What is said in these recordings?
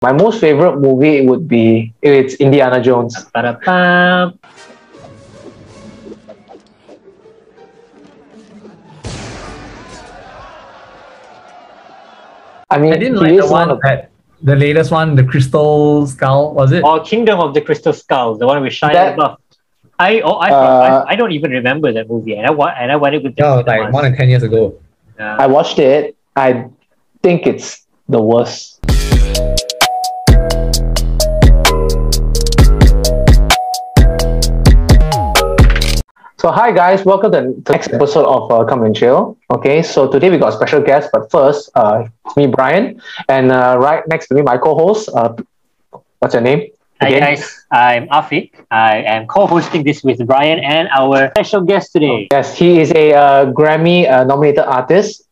My most favorite movie would be it's Indiana Jones. Ba-da-bam. I mean, I didn't he like the is one that the latest one, the Crystal Skull, was it? Or Kingdom of the Crystal Skull, the one with Shia That- LaBeouf. I don't even remember that movie, and I went it with the No, like more than 10 years ago. I watched it. I think it's the worst. So hi guys, welcome to the next episode of Come and Chill. Okay, so today we got a special guest, but first, it's me, Brian, and right next to me, my co-host. What's your name? Hi Again? guys, I'm Afiq. I am co-hosting this with Brian and our special guest today. Yes, he is a Grammy-nominated artist.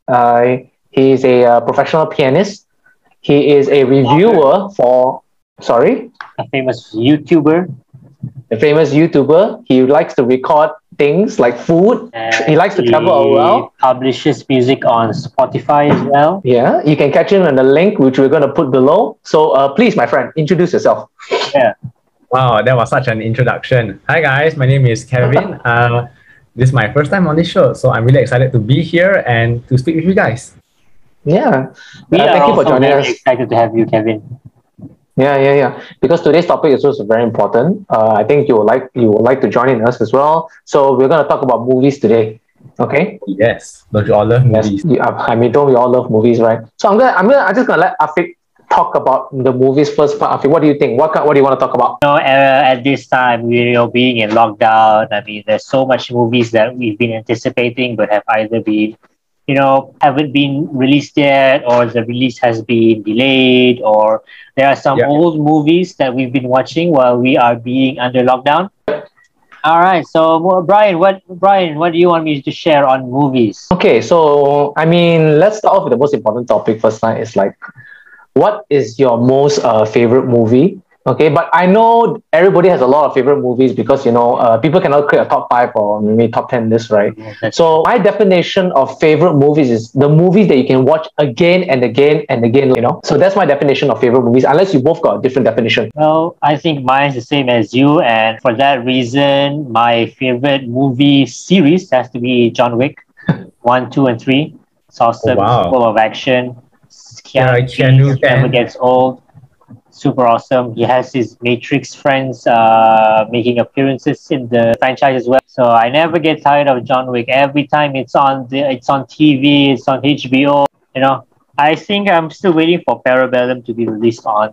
He is a professional pianist. He is a reviewer for, A famous YouTuber. a famous YouTuber. He likes to record things like food. He likes to travel around. Publishes music on Spotify as well. Yeah, you can catch him on the link, which we're going to put below. So please, my friend, introduce yourself. Yeah. Wow, that was such an introduction. Hi guys, my name is Kevin. This is my first time on this show, so I'm really excited to be here and to speak with you guys. Yeah. We are thank you for also joining very us. excited to have you, Kevin. Yeah. Because today's topic is also very important. I think you would like to join in us as well. So we're going to talk about movies today. Okay. Yes, don't you all love movies? Yes. I mean, don't we all love movies, right? So I'm just gonna let Afiq talk about the movies first. Afiq, what do you think? What do you want to talk about? At this time, being in lockdown, I mean, there's so much movies that we've been anticipating but have either been, haven't been released yet, or the release has been delayed, or there are some old movies that we've been watching while we are being under lockdown. All right, so Brian, what do you want me to share on movies? Okay, so I mean, let's start off with the most important topic first. It's like, what is your most favorite movie? Okay, but I know everybody has a lot of favorite movies because people cannot create a top 5 or maybe top 10 list, right? So my definition of favorite movies is the movies that you can watch again and again and again. So that's my definition of favorite movies. Unless you both got a different definition. Well, I think mine's the same as you, and for that reason, my favorite movie series has to be John Wick, 1, 2, and 3. It's awesome. Wow. Full of action. Keanu never gets old. Super awesome. He has his Matrix friends making appearances in the franchise as well. So I never get tired of John Wick. Every time it's on TV, it's on HBO. I think I'm still waiting for Parabellum to be released on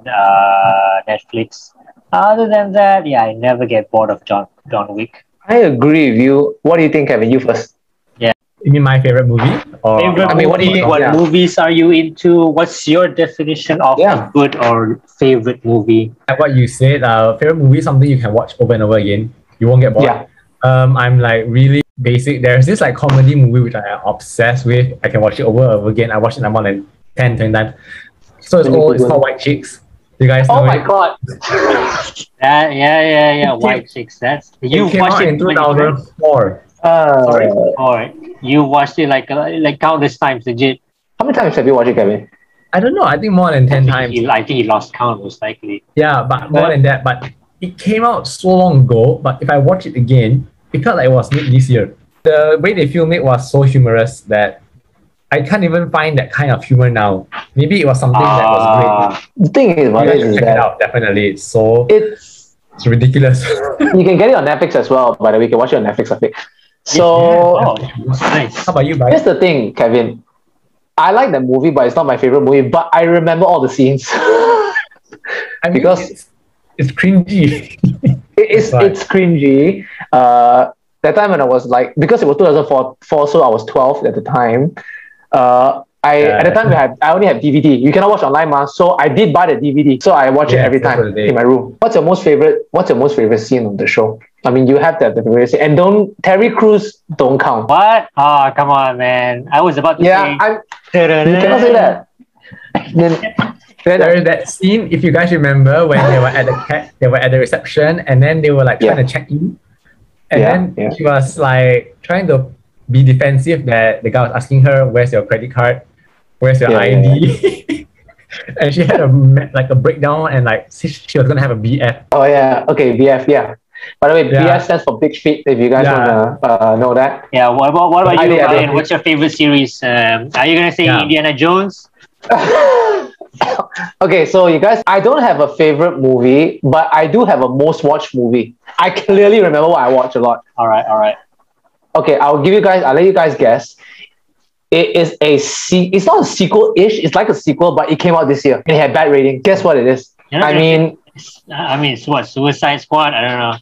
Netflix. Other than that, I never get bored of John Wick. I agree with you. What do you think, Kevin? You first. You mean my favorite movie? Or what do you think? What movies are you into? What's your definition of a good or favorite movie? Like what you said, favorite movie is something you can watch over and over again. You won't get bored. Yeah. I'm like really basic. There's this like comedy movie which I am obsessed with. I can watch it over and over again. I watched it more than 10, 20 times. So it's called White Chicks. You guys know Oh my it? god. Yeah. White Chicks. You It came watched out it in 2004. Sorry. All right. You watched it like countless times, legit. How many times have you watched it, Kevin? I don't know. I think more than 10 times. I think he lost count, most likely. Yeah, but more than that. But it came out so long ago. But if I watch it again, it felt like it was made this year. The way they filmed it was so humorous that I can't even find that kind of humor now. Maybe it was something that was great. The thing is about You it guys should is check it that out. Definitely, it's ridiculous. you can get it on Netflix as well. By the way, you can watch it on Netflix, I think. So Nice. How about you, Brian? here's the thing, Kevin. I like the movie, but it's not my favorite movie. But I remember all the scenes. I mean, because it's cringy. it's cringy. That time when I was like, because it was 2004, so I was 12 at the time. At the time I only have DVD. You cannot watch online, so I did buy the DVD. So I watch it every time in my room. What's your most favorite scene of the show? I mean, you have that the favorite scene, and Terry Crews don't count. What? Oh, come on, man! I was about to say. You cannot say that. There is that scene, if you guys remember, when they were at the reception, and then they were like trying to check in, and then she was like trying to be defensive that the guy was asking her, "Where's your credit card? Where's your ID?" and she had a breakdown, and like she was gonna have a BF. Oh yeah, okay, BF, yeah. By the way, Yeah. BF stands for Big Feet. If you guys Yeah. wanna know that. Yeah, what about I you, did. Brian? What's your favorite series? Are you gonna say Yeah. Indiana Jones? Okay, so you guys, I don't have a favorite movie, but I do have a most watched movie. I clearly remember what I watch a lot. All right. Okay, I'll let you guys guess. It is it's not a sequel-ish, it's like a sequel, but it came out this year and it had bad rating. Guess what it is? I mean, it's what, Suicide Squad? I don't know.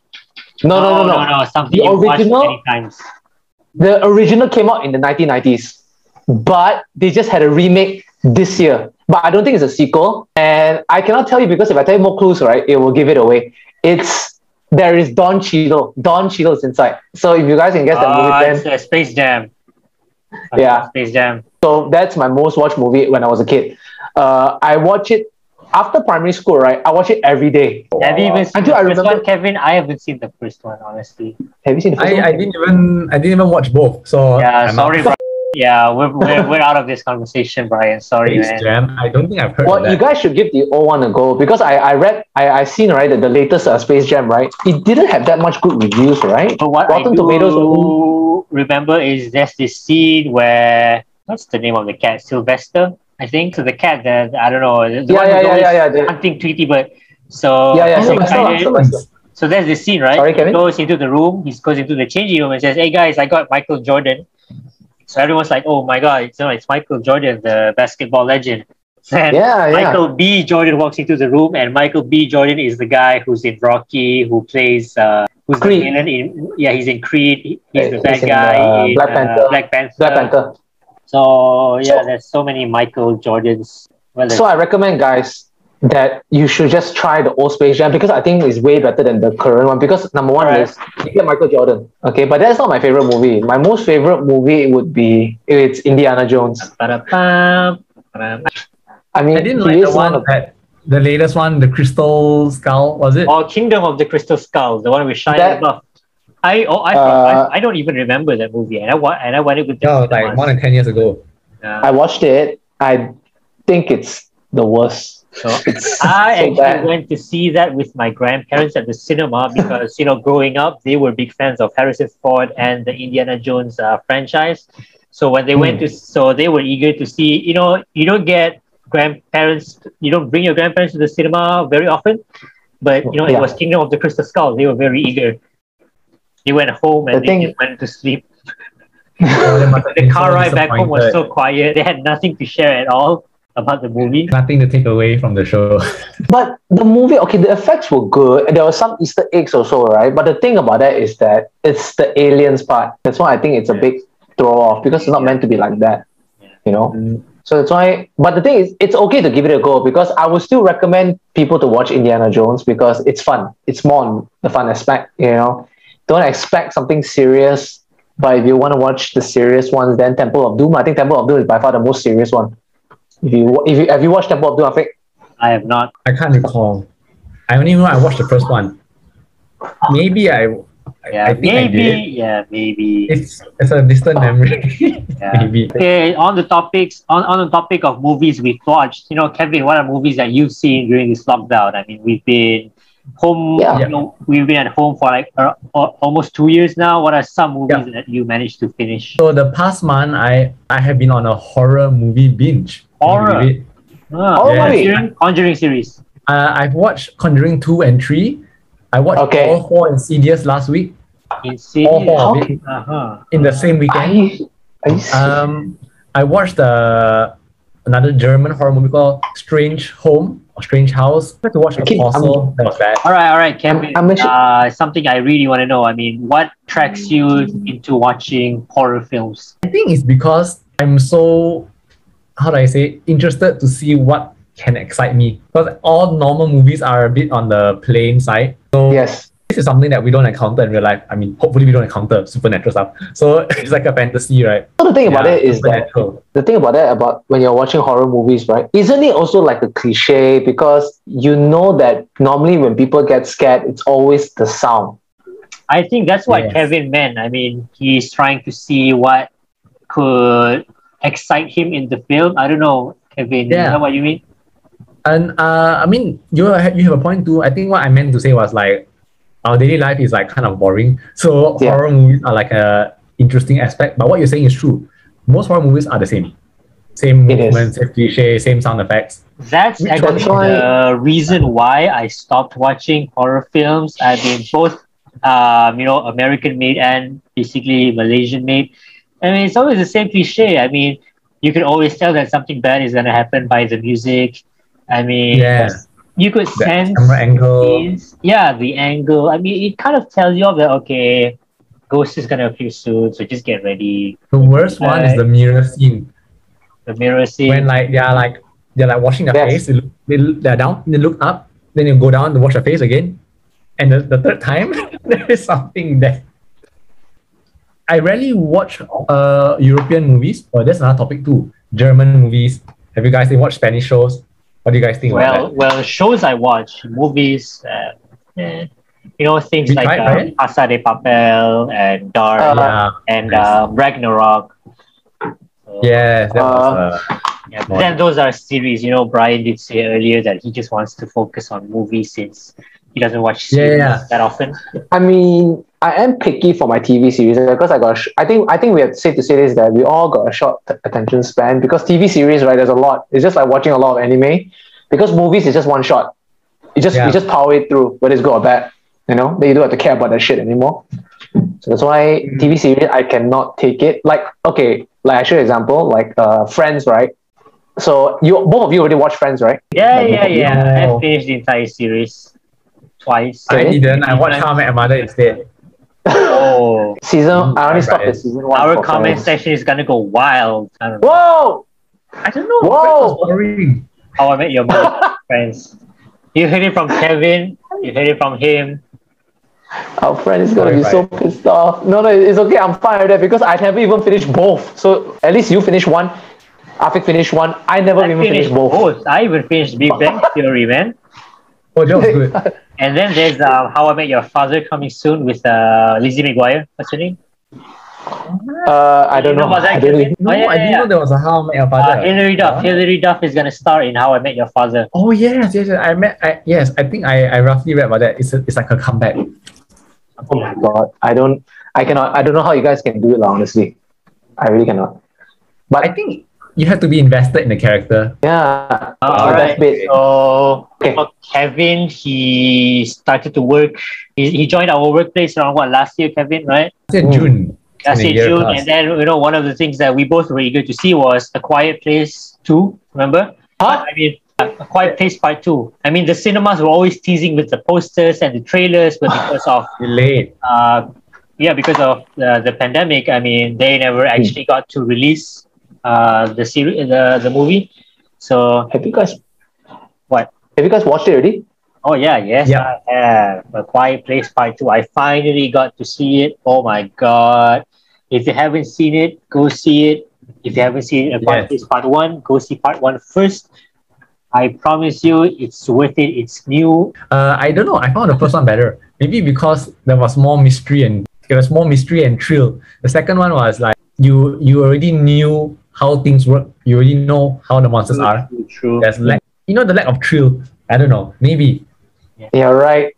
No. Something The you watched original- many times. The original came out in the 1990s, but they just had a remake this year. But I don't think it's a sequel, and I cannot tell you because if I tell you more clues, right, it will give it away. There is Don Cheadle. Don Cheadle is inside. So if you guys can guess that movie, It's then Space Jam. Yeah. Space Jam. so that's my most watched movie when I was a kid. I watch it after primary school, right? I watch it every day. Have you even seen Until the I first remember. one, Kevin? I haven't seen the first one, honestly. Have you seen the first one? I didn't even watch both. So Yeah, I'm sorry, out. Brian. Yeah, we're out of this conversation, Brian. Sorry, Space man. Jam. I don't think I've heard of Well, that. you guys should give the old one a go because I seen right that the latest Space Jam, right? It didn't have that much good reviews, right? But what Rotten I do Tomatoes. remember is there's this scene where, what's the name of the cat? Sylvester, I think. So the cat that, I don't know, the one who's always Yeah. hunting Tweety Bird. So Sylvester. so there's this scene, right? Sorry, Kevin? He goes into the room, he goes into the changing room and says, "Hey guys, I got Michael Jordan." So everyone's like, "Oh my god, it's Michael Jordan, the basketball legend." Then Yeah. Michael B. Jordan walks into the room, and Michael B. Jordan is the guy who's in Rocky, who plays who's Creed. the villain in he's in Creed. He's the He's bad in, guy in Black Panther. Black Panther. Black Panther. So yeah, So- there's so many Michael Jordans. Well, So I recommend guys that you should just try the old Space Jam because I think it's way better than the current one because number one Alright. is you get Michael Jordan. Okay, but that's not my favorite movie. My most favorite movie would be it's Indiana Jones. Ba-da-bam. I mean, I didn't he like the is one of the latest one, the Crystal Skull, was it? Or Kingdom of the Crystal Skull, the one with Shia That- LaBeouf. I don't even remember that movie, and I went it with the No, like cinemas. more than 10 years ago. I watched it. I think it's the worst. So It's I so actually bad. went to see that with my grandparents at the cinema because growing up they were big fans of Harrison Ford and the Indiana Jones franchise. So when they went to, so they were eager to see. You don't get grandparents. You don't bring your grandparents to the cinema very often, but it Yeah. was Kingdom of the Crystal Skull. They were very eager. They went home and The they thing- just went to sleep. So they must have The been car so ride back home was disappointed. so quiet. They had nothing to share at all about the movie. Nothing to take away from the show. But the movie, okay, the effects were good, and there were some Easter eggs also, right? But the thing about that is that it's the aliens part. That's why I think it's a big throw off because it's not meant to be like that, you know. So that's why. But the thing is, it's okay to give it a go because I would still recommend people to watch Indiana Jones because it's fun. It's more on the fun aspect, you know. Don't expect something serious. But if you want to watch the serious ones, then Temple of Doom. I think Temple of Doom is by far the most serious one. Have you watched Temple of Doom, Afiq? I have not. I can't recall. I only know I watched the first one. Maybe I think I did. Maybe. It's a distant memory. Yeah. Maybe. Okay, on the topic of movies we've watched, Kevin, what are movies that you've seen during this lockdown? I mean, we've been home. Yeah. We've been at home for like almost 2 years now. What are some movies that you managed to finish? So the past month, I have been on a horror movie binge. Horror? Can you believe it? Yeah. Conjuring series. I've watched Conjuring 2 and 3. I watched Okay. all 4 Insidious last week Insidious. All four of Okay. it Uh-huh. in the same weekend. Are you serious? I watched another German horror movie called Strange Home or Strange House. I had to watch Apostle. That was bad. All right, Kevin. I'm actually- Something I really want to know. I mean, what tracks you into watching horror films? I think it's because I'm so, how do I say, interested to see what can excite me. Because all normal movies are a bit on the plain side. So Yes. this is something that we don't encounter in real life. I mean, hopefully we don't encounter supernatural stuff. So it's like a fantasy, right? So the thing about it is that supernatural. the thing about that about when you're watching horror movies, right? Isn't it also like a cliche because you know that normally when people get scared, it's always the sound. I think that's what Yes. Kevin meant. I mean, he's trying to see what could excite him in the film. I don't know, Kevin. Is Yeah. that what you mean? And I mean, you have a point too. I think what I meant to say was like our daily life is like kind of boring. So horror movies are like a interesting aspect. But what you're saying is true. Most horror movies are the same. Same movements, same cliche, same sound effects. That's actually the reason why I stopped watching horror films. I mean, both, American made and basically Malaysian made. I mean, it's always the same cliche. I mean, you can always tell that something bad is going to happen by the music. I mean, you could sense camera angle. The angle. I mean, it kind of tells you off that, okay, ghost is going to appear soon, so just get ready. The worst one is the mirror scene. The mirror scene. When they're like washing their face, they're down, they look up, then you go down to wash their face again. And the third time, there is something that I rarely watch European movies, or that's another topic too. German movies. Have you guys watched Spanish shows? What do you guys think about that? Well, shows I watch, movies, things like Casa de Papel and Dark and Ragnarok. Yes, that was then those are series. Brian did say earlier that he just wants to focus on movies since he doesn't watch series that often. I mean, I am picky for my TV series because I think we have safe to say this, that we all got a short attention span, because TV series, right, there's a lot. It's just like watching a lot of anime, because movies is just one shot. You just power it through, whether it's good or bad. Then you don't have to care about that shit anymore. So that's why TV series, I cannot take it. Like I show you an example, like Friends, right? So both of you already watched Friends, right? Yeah. I finished the entire series twice. I didn't. I watched How I Met Your Mother instead. Oh, I only stopped at season 1. Our comment section is gonna go wild. Whoa! I don't know. Whoa! How I Met Your Mother, Friends. You heard it from Kevin. You heard it from him. Our friend is gonna be so pissed off. No, it's okay. I'm fine with that because I never even finished both. So at least you finished one. Afiq finished one. I never even finished both. I even finished Big Bang Theory, man. Oh, that was good. And then there's How I Met Your Father coming soon with Lizzie McGuire. What's her name? I don't know. I didn't know there was a How I Met Your Father. Hilary Duff is gonna star in How I Met Your Father. Oh yes. I think I roughly read about that. It's like a comeback. Oh my god. I don't know how you guys can do it, honestly. I really cannot. But I think you have to be invested in the character. Yeah. Alright. So for Kevin, he started to work. He joined our workplace around last year, Kevin, right? June. Last year, June. And then one of the things that we both were eager to see was A Quiet Place 2. Remember? Huh? I mean, A Quiet Place Part 2. I mean, the cinemas were always teasing with the posters and the trailers, but because of delayed. Because of the pandemic, I mean, they never actually got to release the series, the movie. So have you guys what? Have you guys watched it already? Oh yes, I have. A Quiet Place Part 2. I finally got to see it. Oh my god. If you haven't seen it, go see it. If you haven't seen A Quiet Place Part 1, go see Part 1 first. I promise you, it's worth it. It's new. I don't know. I found the first one better. Maybe because there was more mystery and thrill. The second one was like you already knew how things work. You already know how the monsters are. True. There's the lack of thrill. I don't know. Maybe. You're right.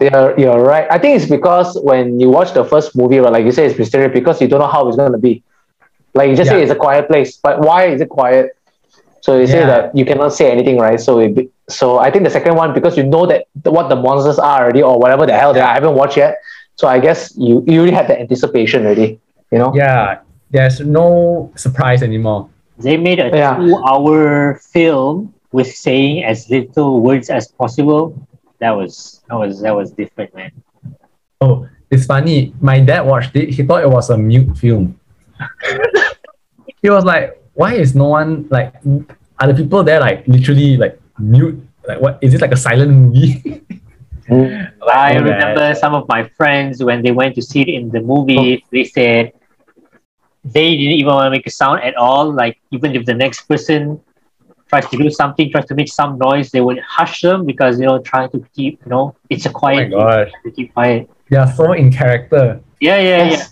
You're right. I think it's because when you watch the first movie, right, like you say, it's mysterious because you don't know how it's going to be. Like you just say it's a quiet place, but why is it quiet? So you say that you cannot say anything, right? So I think the second one, because you know that what the monsters are already, or whatever the hell I haven't watched yet. So I guess you already had the anticipation already, Yeah, there's no surprise anymore. They made a 2-hour film with saying as little words as possible. That was different, man. Oh, it's funny. My dad watched it. He thought it was a mute film. He was like, why is no one, like, are the people there like literally like mute? Like, what is it, like a silent movie? I remember some of my friends, when they went to see it in the movie, they said they didn't even want to make a sound at all. Like, even if the next person tries to do something, tries to make some noise, they would hush them because, trying to keep, it's a quiet. Oh my gosh. To keep quiet. They are so in character. Yeah.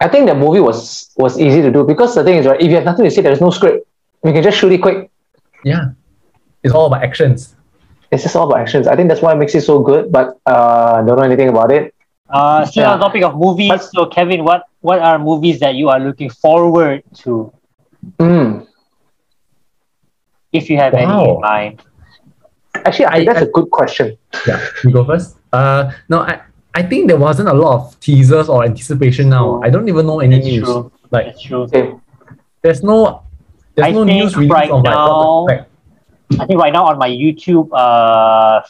I think the movie was easy to do because the thing is, right, if you have nothing to say, there's no script. You can just shoot it quick. Yeah. It's all about actions. It's just all about actions. I think that's why it makes it so good, but I don't know anything about it. Still on the topic of movies. So, Kevin, what are movies that you are looking forward to? If you have any in mind. Actually, I think that's a good question. Yeah, you go first. No, I think there wasn't a lot of teasers or anticipation now. I don't even know any news. True. Like, that's true. There's no news release right of now, like. I think right now on my YouTube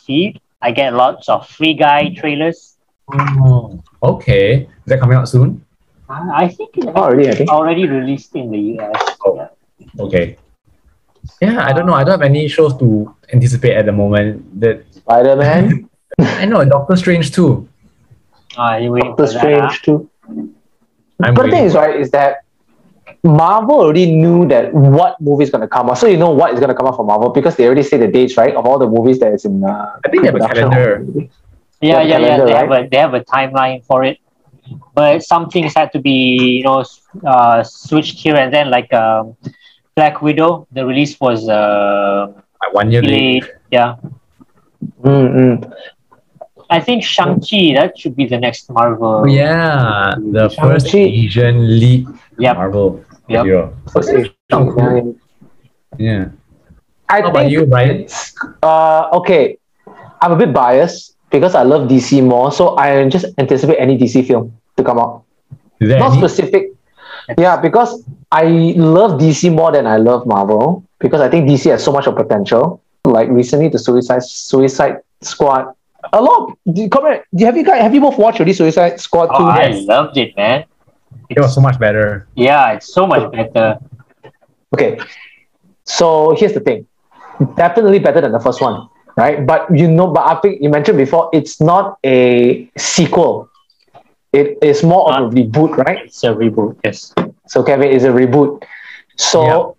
feed, I get lots of Free Guy trailers. Oh, okay. Is that coming out soon? I think it's already released in the US. Oh, yeah. Okay. Yeah, I don't know. I don't have any shows to anticipate at the moment. That Spider-Man. I know Doctor Strange too. Doctor Strange too. But the thing is, right, is that Marvel already knew that what movie is going to come out. So you know what is going to come out for Marvel because they already say the dates, right, of all the movies that is in. I think they have a calendar. Yeah. They have a timeline for it, but some things had to be switched here and then. Like Black Widow, the release was 1 year delayed. Yeah. I think Shang-Chi, that should be the next Marvel. Oh, yeah, the first Asian lead Marvel hero. First Asian. Yeah. How about you, Brian? Okay, I'm a bit biased because I love DC more, so I just anticipate any DC film to come out. Is there Not any? specific. Yeah, because I love DC more than I love Marvel because I think DC has so much of potential. Like recently, the Suicide Squad. A lot. Have you both watched already Suicide Squad 2? I loved it, man. It was so much better. Yeah, it's so much better. Okay, so here's the thing. Definitely better than the first one, right? But I think you mentioned before, it's not a sequel. It is more of a reboot, right? It's a reboot, yes. So Kevin, is a reboot. So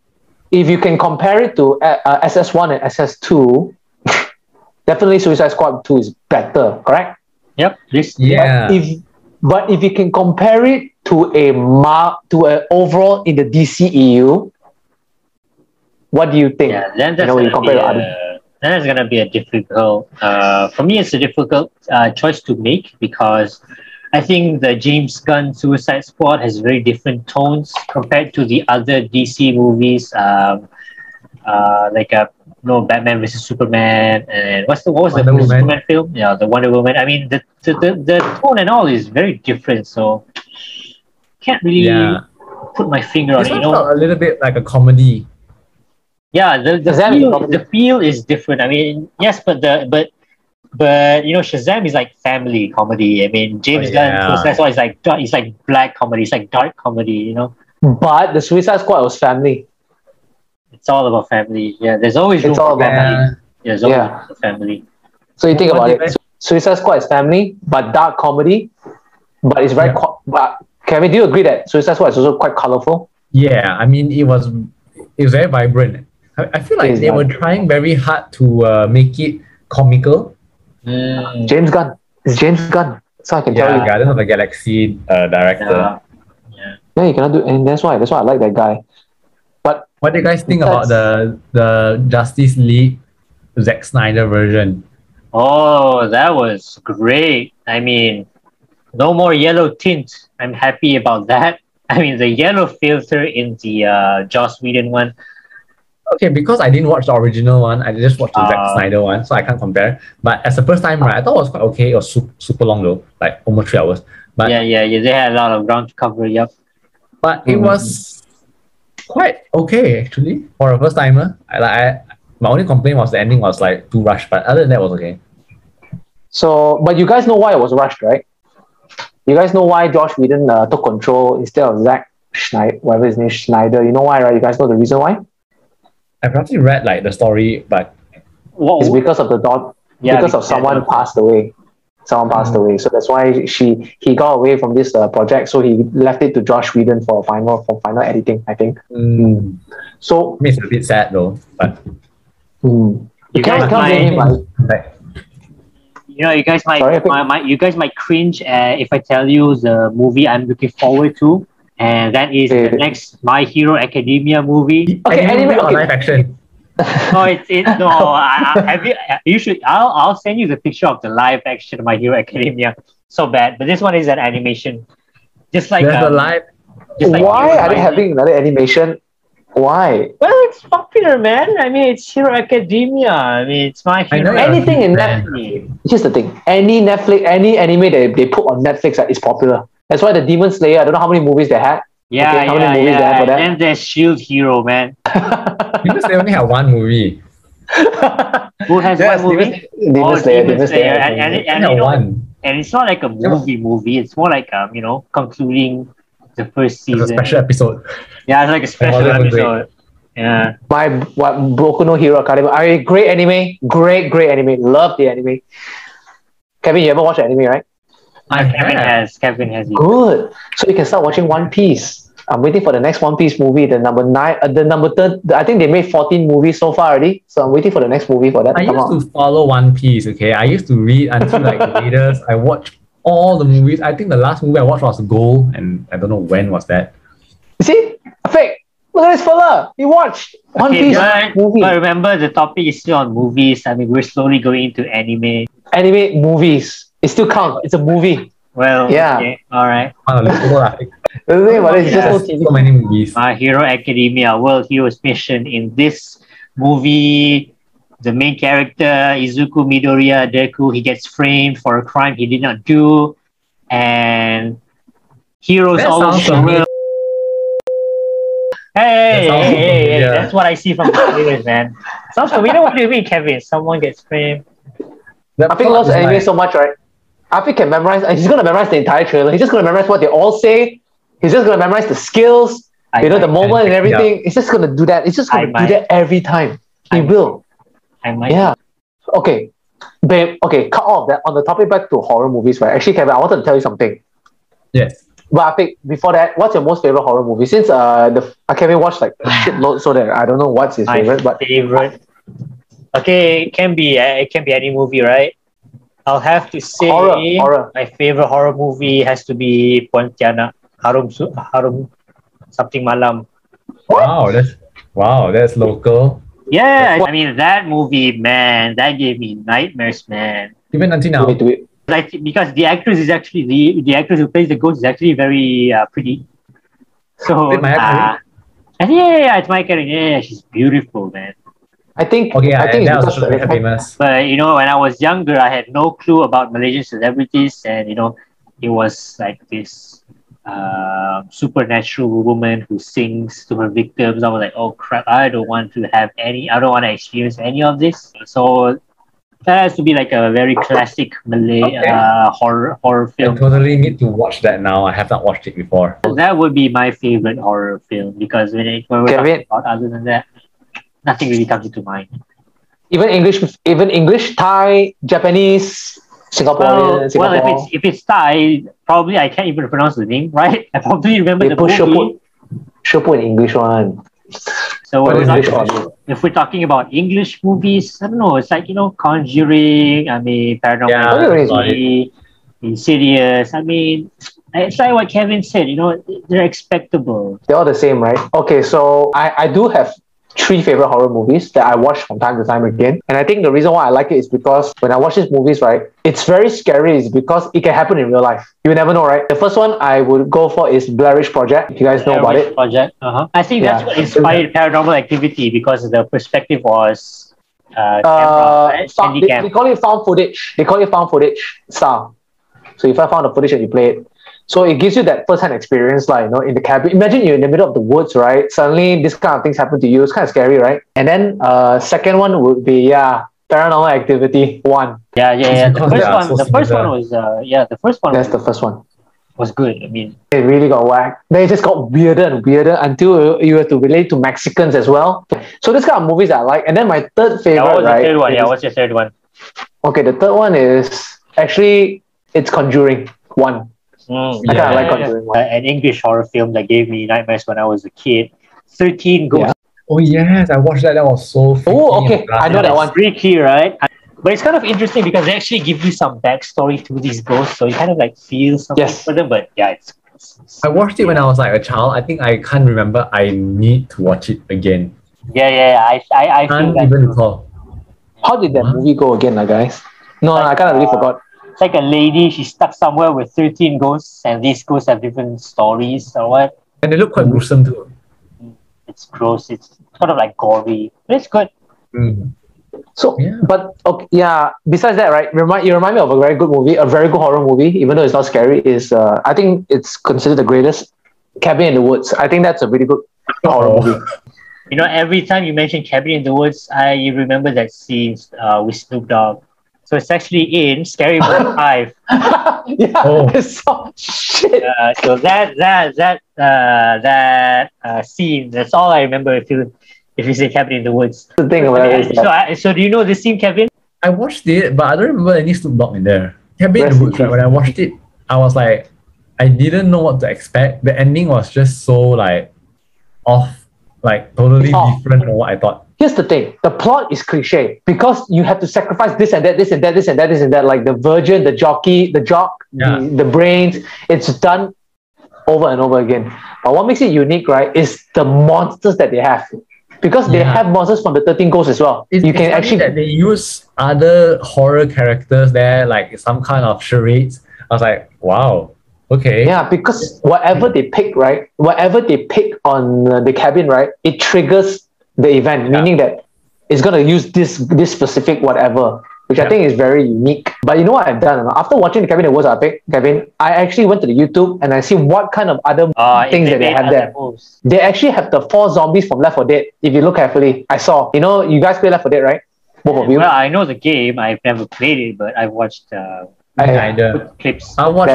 if you can compare it to SS1 and SS2, definitely Suicide Squad 2 is better, correct? Yep. Yeah. But if you can compare it to a overall in the DCEU, what do you think? Yeah, then that's gonna be a difficult. For me, it's a difficult choice to make because I think the James Gunn Suicide Squad has very different tones compared to the other DC movies, like Batman vs Superman, and what was the first Superman film? Yeah, the Wonder Woman. I mean, the tone and all is very different, so can't really put my finger on it. A little bit like a comedy. Yeah, the feel is different. I mean, yes, but Shazam is like family comedy. I mean, James Gunn, so that's why it's like black comedy. It's like dark comedy. But the Suicide Squad was family. It's all about family. Yeah, there's always room for family. There's always room for family. So you think about it. Suicide Squad is family, but dark comedy. But it's very. But Kevin, do you agree that Suicide Squad is also quite colorful? Yeah, I mean, it was very vibrant. I feel like they were trying very hard to make it comical. James Gunn. It's James Gunn. So I can tell you. Guardians of the Galaxy director. Yeah, you cannot do, and that's why I like that guy. But what do you guys think about the Justice League Zack Snyder version? Oh, that was great. I mean, no more yellow tint. I'm happy about that. I mean, the yellow filter in the Joss Whedon one. Okay, because I didn't watch the original one, I just watched the Zack Snyder one, so I can't compare. But as the first time, I thought it was quite okay. It was super long though, like almost 3 hours. But yeah, they had a lot of ground to cover. Yep. But it was quite okay actually for a first timer. My only complaint was the ending was like too rushed, but other than that, it was okay. So, but you guys know why it was rushed, right? You guys know why Joss Whedon took control instead of Zack Schneider, whatever his name is, Schneider. You know why, right? You guys know the reason why? I probably read like the story, but it's because of the dog. Yeah, because of someone passed away. Someone passed away, so that's why he got away from this project. So he left it to Joss Whedon for final editing, I think. So it's a bit sad though, but you guys might cringe if I tell you the movie I'm looking forward to, and that is the next My Hero Academia movie. Okay, anime or live action. No, no. Have you? You should. I'll send you the picture of the live action of My Hero Academia. So bad, but this one is an animation, just like There's the live. just like Why Hero are they Rising. having another animation? Why? Well, it's popular, man. I mean, it's Hero Academia. I mean, it's My I know Hero. you're a Anything huge in fan. Netflix. Here's the thing. Any Netflix, any anime that they put on Netflix is popular. That's why the Demon Slayer, I don't know how many movies they had. Yeah, Okay, how many yeah, movies they have for yeah. that? And then there's Shield Hero, man. Because they only have one movie. Who has Yes, one movie? Demon Slayer, Demon Slayer. And They have one. and it's not like a movie. It's more like concluding the first It's a season. special episode. Yeah, it's like a special wasn't even episode. Yeah. My Boku no Hero Academia. Great anime. Great anime. Love the anime. Kevin, you ever watch the anime, right? Kevin has it. Good. So you can start watching One Piece. I'm waiting for the next One Piece movie, the number 9, the number 3. I think they made 14 movies so far already. So I'm waiting for the next movie for that I to come out. used to follow One Piece, okay? I used to read until like the latest. I watched all the movies. I think the last movie I watched was Gold, and I don't know when was that. You see? Afiq, look at this fella. He watched One Piece movie. But remember, the topic is still on movies. I mean, we're slowly going into anime. Anime movies. It still counts. It's a movie. Well, Yeah. okay, all right. The thing about it is Yeah. just So many movies. My Hero Academia, World Heroes Mission. In this movie, the main character, Izuku Midoriya Deku, he gets framed for a crime he did not do. And heroes That all over sounds the familiar. world. Hey, That sounds hey, familiar. that's what I see from the trailers, man. Sounds familiar. What do you mean, Kevin? Someone gets framed. Afiq loves anime so much, right? Afiq can memorize, he's going to memorize the entire trailer. He's just going to memorize what they all say. He's just going to memorize the skills, the moment and everything. He's just going to do that. He's just going to do that every time. He will. I might. Yeah. Okay. Babe, okay, cut off that. On the topic back to horror movies, right? Actually, Kevin, I wanted to tell you something. Yes. But Afiq, before that, what's your most favorite horror movie? Since Kevin watched like a shitload, so that I don't know what's his favorite. But favorite. Okay, it can be any movie, right? I'll have to say horror. My favorite horror movie has to be Pontianak Harum something Malam. Wow, that's local. Yeah, I mean that movie, man, that gave me nightmares, man. Even until now. Wait. Like because the actress is actually the actress who plays the ghost is actually very pretty. So Is it Maya Carey? yeah, it's Maya Carey. Yeah, she's beautiful, man. I think Okay, I think that it's was because very famous. But when I was younger, I had no clue about Malaysian celebrities, and it was like this supernatural woman who sings to her victims. I was like, oh crap, I don't want to experience any of this. So that has to be like a very classic Malay horror I film. totally need to watch that now. I have not watched it before. That would be my favorite horror film because when we're talking about other than that, nothing really comes into mind. even English, Thai, Japanese, Singaporean. Well, if it's Thai, probably I can't even pronounce the name, right? I probably remember the movie. Should put an English one. So If we're talking about English movies, I don't know. It's like Conjuring. I mean, Paranormal Activity, Insidious. I mean, it's like what Kevin said. They're expectable. They're all the same, right? Okay, so I do have 3 favorite horror movies that I watch from time to time again. And I think the reason why I like it is because when I watch these movies, right, it's very scary is because it can happen in real life. You never know, right? The first one I would go for is Blair Project. You guys know about it? Project. I think that's what inspired Paranormal Activity because the perspective was camera, right? They call it found footage. They call it found footage style. So if I found the footage and you play it, so it gives you that first-hand experience, like in the cabin. Imagine you're in the middle of the woods, right? Suddenly, this kind of things happen to you. It's kind of scary, right? And then, second one would be Paranormal Activity 1. Yeah. The first one was the first one. That's the first one. Was good. I mean, it really got whacked. They just got weirder and weirder until you have to relate to Mexicans as well. So this kind of movies I like. And then my third favorite, what was the third one? What's your third one? Okay, the third one is actually it's Conjuring 1. I kind of like Conjuring 1. An English horror film that gave me nightmares when I was a kid. 13 Ghosts. Yeah. Oh yes, I watched that. That was so freaky. Oh, okay. I know that one. Freaky, right? But it's kind of interesting because they actually give you some backstory to these ghosts, so you kind of like feel something for them. But yeah, I watched it when I was like a child. I think I can't remember. I need to watch it again. Yeah. I feel Can't that even too. recall. How did that What? movie go again, guys? No, I kind of really forgot. It's like a lady, she's stuck somewhere with 13 ghosts, and these ghosts have different stories or what. And they look quite gruesome too. It's gross. It's sort of like gory, but it's good. Mm. So, Yeah. but okay, yeah. Besides that, right? You remind me of a very good movie, a very good horror movie. Even though it's not scary, is I think it's considered the greatest. Cabin in the Woods. I think that's a really good horror Oh. movie. You know, every time you mention Cabin in the Woods, I remember that scene with Snoop Dogg. So it's actually in Scary Movie 5. Yeah. Oh. It's so shit. So that scene, that's all I remember if you say Cabin in the Woods. The thing about it is that So do you know this scene, Kevin? I watched it, but I don't remember any Snoop Dogg in there. Cabin in Rest the in Woods, right? peace. When I watched it, I was like, I didn't know what to expect. The ending was just so like off, like totally It's off. different from what I thought. Here's the thing: the plot is cliche because you have to sacrifice this and that, this and that, this and that, this and that. Like the virgin, the jockey, the jock, Yeah. the brains. It's done over and over again. But what makes it unique, right, is the monsters that they have. Because they Yeah. have monsters from the 13 Ghosts as well. It's You can funny actually that they use other horror characters there, like some kind of charades. I was like, wow, okay. Yeah, because whatever they pick, right? Whatever they pick on the cabin, right? It triggers the event, meaning that it's gonna use this specific whatever, which I Yeah. think is very unique. But you know what I've done? After watching the cabin, it was Afiq, Kevin. I actually went to the YouTube and I see what kind of other things that they have there. Moves. They actually have the 4 zombies from Left 4 Dead. If you look carefully, I saw. You know, you guys play Left 4 Dead, right? Both of you. Well, I know the game. I've never played it, but I've watched Neither. clips. I'll watch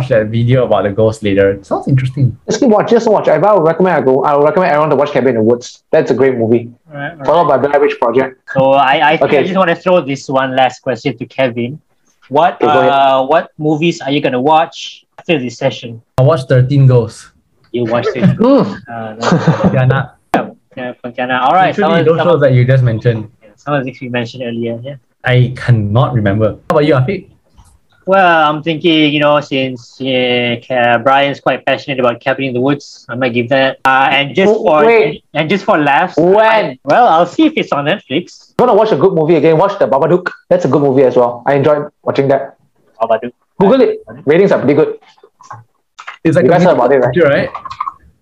that video about the ghost later. Sounds interesting. Just watch. If I would recommend, I would recommend everyone to watch Cabin in the Woods. That's a great movie. Right. Followed by Blair Witch Project. So I think Okay. I just want to throw this one last question to Kevin. What Okay, go ahead. what movies are you gonna watch after this session? I watched 13 Ghosts. You watched it. Diana. Pontiana. All right. Literally those shows that you just mentioned. Some of the things we mentioned earlier. Yeah. I cannot remember. How about you, Afiq? Well, I'm thinking, since Brian's quite passionate about Cabin in the Woods, I might give that. And just for laughs, When? I'll see if it's on Netflix. You want to watch a good movie again? Watch The Babadook. That's a good movie as well. I enjoyed watching that. Babadook. Google it. Ratings are pretty good. It's like You a guys heard about it, right? picture, right?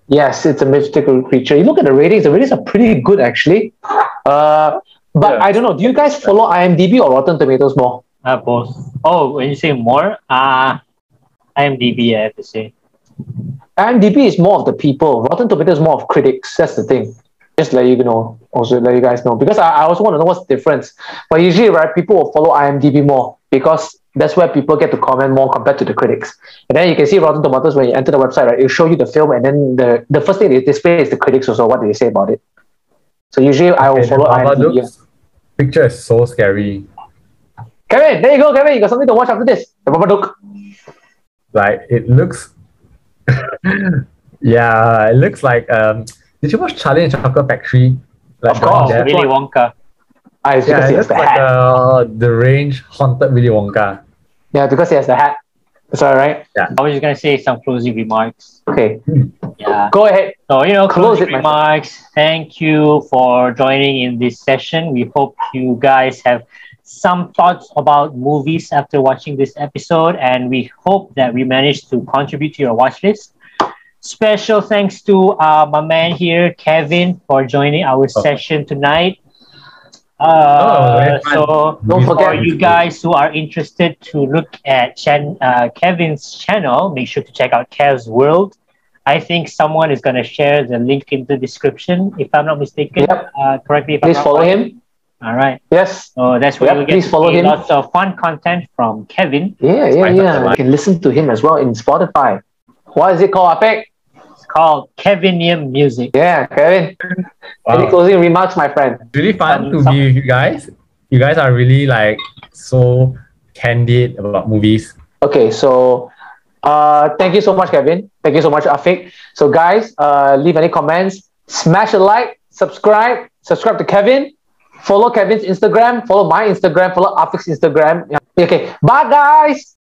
Yes, it's a mystical creature. You look at the ratings. The ratings are pretty good actually. But Yeah. I don't know. Do you guys follow IMDb or Rotten Tomatoes more? Both. Oh, when you say more, IMDB, I have to say. IMDb is more of the people. Rotten Tomatoes is more of critics. That's the thing. Just let you know. Also let you guys know because I also want to know what's the difference. But usually, right, people will follow IMDb more because that's where people get to comment more compared to the critics. And then you can see Rotten Tomatoes when you enter the website, right? It'll show you the film, and then the first thing they display is the critics also. What do they say about it? So usually, I will Okay, follow the IMDb. Babadook's picture is so scary. Kevin, there you go, Kevin. You got something to watch after this. The Babadook. Like it looks yeah, it looks like did you watch Charlie and Chocolate Factory? Like Of course. that? Willy Wonka. It's Yeah, because he it has looks the like hat. the range haunted Willy Wonka. Yeah, because he has the hat. That's all right. I was just gonna say some closing remarks. Okay, Yeah. go ahead. So, Close closing it, my remarks. Thank you for joining in this session. We hope you guys have some thoughts about movies after watching this episode, and we hope that we managed to contribute to your watch list. Special thanks to my man here, Kevin, for joining our session tonight. Very fun. So Don't for forget- you guys who are interested to look at Kevin's channel, make sure to check out Kev's World. I think someone is going to share the link in the description, if I'm not mistaken. Yep. Correct me if Please I'm follow wrong. him. All right. Yes. So that's where Yep, we get please to follow see him. lots of fun content from Kevin. Yeah. You can listen to him as well in Spotify. What is it called, Afiq? It's called Kevinium Music. Yeah, Kevin. Any Wow. closing remarks, my friend? Really fun to be with you guys. You guys are really like so candid about movies. Okay, so thank you so much, Kevin. Thank you so much, Afiq. So guys, leave any comments, smash a like, subscribe to Kevin, follow Kevin's Instagram, follow my Instagram, follow Afiq's Instagram. Yeah. Okay, bye guys.